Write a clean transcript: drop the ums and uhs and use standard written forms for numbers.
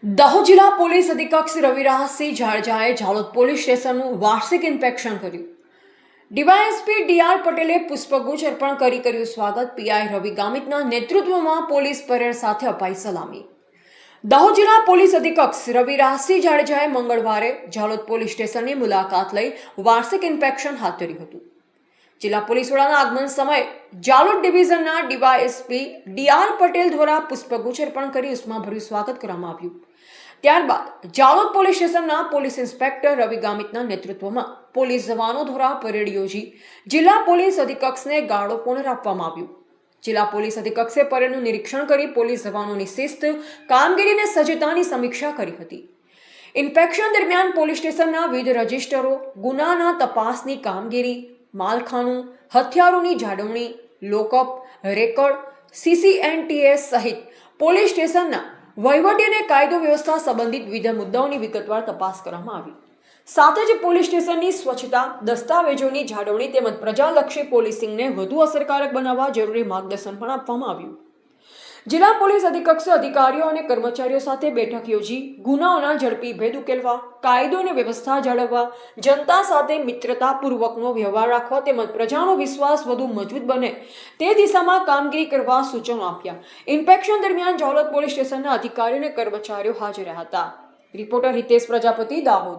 દાહોદ જિલ્લા પોલીસ અધિક્ષક રવિરાજસિંહ જાડેજાએ ઝાલોદ પોલીસ સ્ટેશનનું વાર્ષિક ઇન્સ્પેક્શન કર્યું. ડીવાયએસપી ડીઆર પટેલે પુષ્પગુચ્છ અર્પણ કરી કર્યું સ્વાગત. પીઆઈ રવિ ગામિતના નેતૃત્વમાં પોલીસ પરેડ સાથે અપાઈ સલામી. દાહોદ જિલ્લા પોલીસ અધિક્ષક રવિરાજસિંહ જાડેજાએ મંગળવારે ઝાલોદ પોલીસ સ્ટેશનની મુલાકાત લઈ વાર્ષિક ઇન્સ્પેક્શન હાથ ધર્યું હતું. જિલ્લા પોલીસ વડાના આગમન સમયે ઝાલોદ ડિવિઝનના ડીવાયએસપી ડીઆર પટેલ દ્વારા પુષ્પગુચ્છ અર્પણ કરી ઉષ્માભર્યું સ્વાગત કરવામાં આવ્યું. ત્યારબાદ ઝાલોદ પોલીસ સ્ટેશનના પોલીસ ઇન્સ્પેક્ટર રવિ ગામિતના નેતૃત્વમાં પોલીસ જવાનો દ્વારા પરેડ યોજી જિલ્લા પોલીસ અધિક્ષકને ગાળોપોણર આપવામાં આવ્યું. જિલ્લા પોલીસ અધિક્ષકે પરેડનું નિરીક્ષણ કરી પોલીસ જવાનોની શિસ્ત, કામગીરી અને સજ્જતાની સમીક્ષા કરી હતી. ઇન્સ્પેક્શન દરમિયાન પોલીસ સ્ટેશનના વિવિધ રજિસ્ટરો, ગુનાના તપાસની કામગીરી, માલખાનું, હથિયારોની જાળવણી, લોકઅપ, રેકર્ડ, CCNTS સહિત પોલીસ સ્ટેશનના વહીવટી અને કાયદો વ્યવસ્થા સંબંધિત વિવિધ મુદ્દાઓની વિગતવાર તપાસ કરવામાં આવી. સાથે જ પોલીસ સ્ટેશનની સ્વચ્છતા, દસ્તાવેજોની જાળવણી તેમજ પ્રજાલક્ષી પોલીસિંગને વધુ અસરકારક બનાવવા જરૂરી માર્ગદર્શન પણ આપવામાં આવ્યું. જિલ્લા પોલીસ અધિક્ષકે અધિકારીઓ અને કર્મચારીઓ સાથે બેઠક યોજી ગુનાઓના ઝડપી ભેદ ઉકેલવા, કાયદો અને વ્યવસ્થા જાળવવા, જનતા સાથે મિત્રતાપૂર્વકનો વ્યવહાર રાખવા તેમજ પ્રજાનો વિશ્વાસ વધુ મજબૂત બને તે દિશામાં કામગીરી કરવા સૂચનો આપ્યા. ઇન્સ્પેક્શન દરમિયાન ઝાલોદ પોલીસ સ્ટેશનના અધિકારીઓ અને કર્મચારીઓ હાજર રહ્યા હતા. રિપોર્ટર હિતેશ પ્રજાપતિ, દાહોદ.